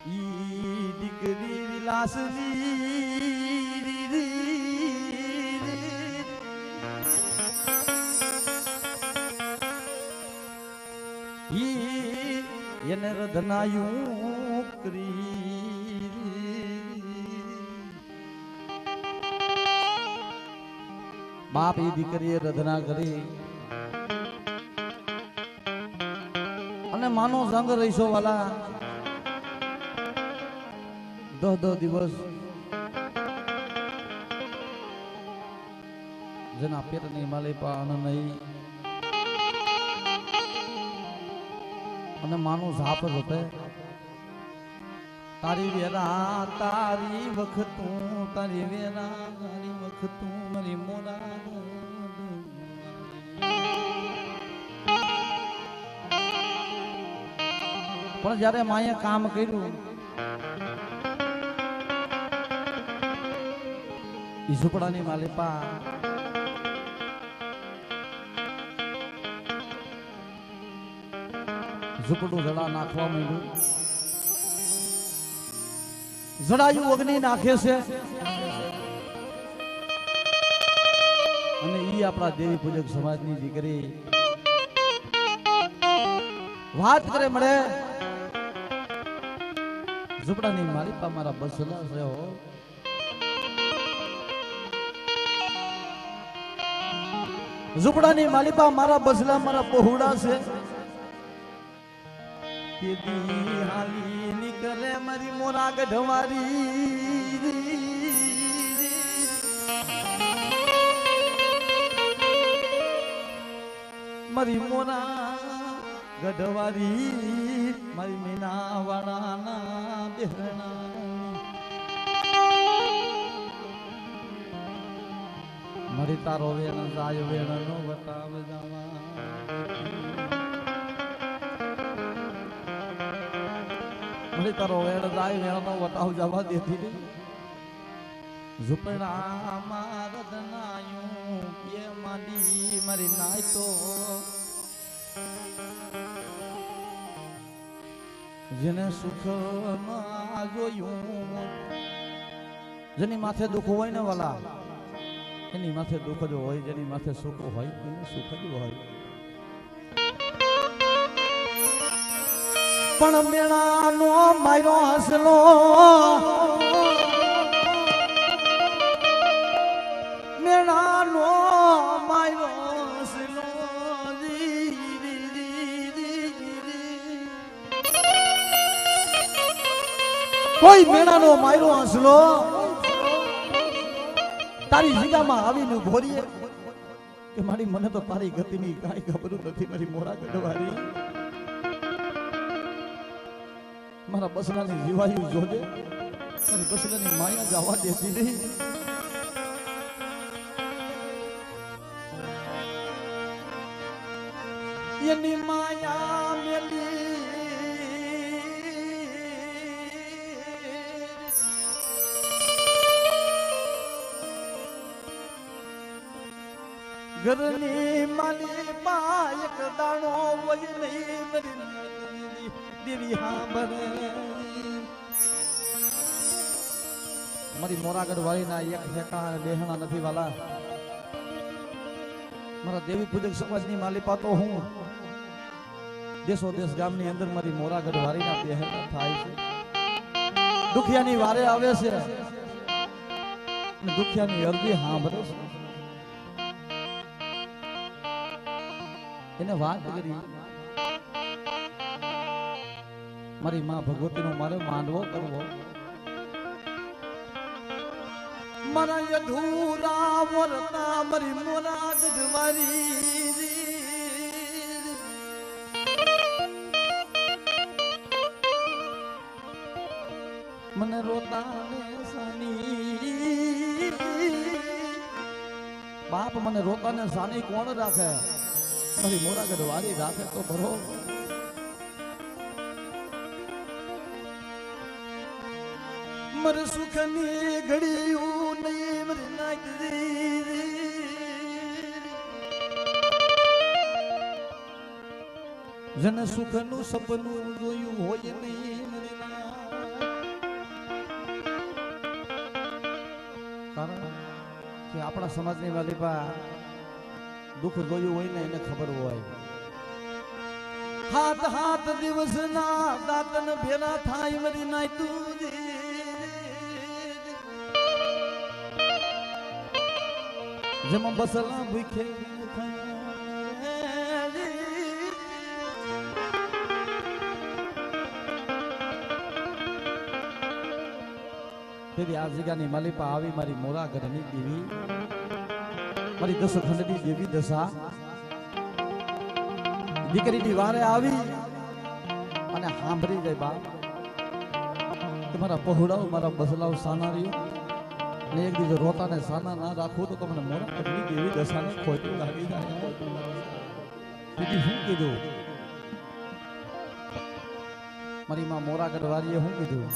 ઈ દીકરી વિલાસની ઈ એને રધનાયું કરી બાપ ઈ દીકરીએ રધના કરી અને માનો સંગ રહીશો વાલા 10 દિવસ જેના પેટની માલી પાન નહીં અને માનું ઝાપ જ હોતે તારી વેરા તારી વખતું તારી વેરા તારી વખતું મારી મોના પણ જ્યારે માએ કામ કર્યું ઈ ઝૂંપડાની માલિપા ઝૂંપડું જડા નાખવા માંડ્યું જડાયું અગ્નિ નાખે છે અને ઈ આપણા દેવી પૂજક સમાજની દીકરી વાત કરે મળે ઝૂંપડાની માલિપા મારા બસલા છે હો ઝૂંપડાની માલિપા મારા બસલા મારા પહોળા છે તેદી હાલી નીકળે મારી મોરા ગઢવારી મારી મોરા ગઢવારી મારી મીના વાળાના બેહણા મારી તારો વેણ જાય વેણ નો બતાવ જાવા મારી તારો વેણ જાય વેણ નો બતાવ જવા દેતી નહીં ઝૂંપડા મારા દનાયું એ માંડી મારી નાય તો જેને સુખ માં જોયું જેની માથે દુઃખ હોય ને વાલા એની માથે દુઃખ જ હોય જેની માથે સુખ હોય એનું સુખ જ હોય પણ મેળાનો માયરો હસલો મેળાનો માયરો હસલો કોઈ મેળાનો માયરો હસલો તારી જીગામાં આવીને ભોરીએ કે મારી મને તો તારી ગતિની કાંઈ ખબર નથી મારી મોરા ગઢવારી મારા બસલાની જીવાયું જોજે મારી બસલાની માયા જવા દેતી નહીં એની માયા મેલી ઘરની માલી પાયક દાણો વય નહીં મરી દેવી હા બને મારી મોરાગઢ વાળીના એક ઠેકા બેહણા નથી વાલા મારા દેવી પૂજક સમાજની માલિપા તો હું દેશો દેશ ગામની અંદર મારી મોરાગઢ વાળીના બેહણા થાય છે દુખિયાની વારે આવે છે દુખિયાની અરજી સાંભળે છે એને વાત કરી મારી માં ભગવતી નો મારે માંડવો કરવો મારા અધૂરા વર્તા મારી મોરા ગઢવારી મને રોતા ને સાની બાપ મને રોતા ને સાની કોણ રાખે મારી મોરા ગઢવારી રાખે તો ભરો મર સુખની ઘડીયું નહીં મરી નાખી જેને સુખનું સપનું જોયું હોય નહીં મરી આપણા સમાજની વાલી પા દુઃખ જોયું હોય ને એને ખબર હોય. હાથ હાથ દિવસના દાંતન ભેરા થાય મરી નાય તું જેમાં બસલા ભૂખે તેરી આ જગ્યાની માલિપા આવી મારી મોરા ઘરની દેવી મારી દસ ખંડની દેવી દશા દીકરીની વારે આવી અને સાંભળી જાય બા કે મારા પહોળાઓ મારા બસલાઓ સાના રહ્યો અને એક દીજો રોતાને સાના ના રાખું તો તમને મોરા ઘરની દેવી દશાને ખોટી લાગી જાય. દીદી શું કીધું મારી માં મોરા ગઢવારીએ શું કીધું?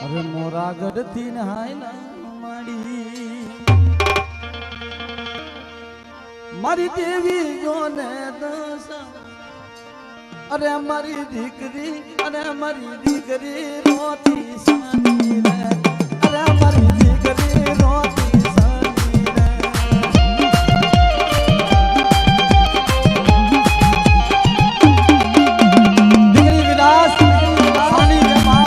અરે મોરા ગઢથી નહાય ના માડી મારી દેવી જોને દશા અરે મારી દીકરી અને મારી દીકરી રોતી સાની રે અરે મારી દીકરી રોતી સાની રે દીકરી વિલાસ સાની રે માં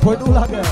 ખોટું લાગે.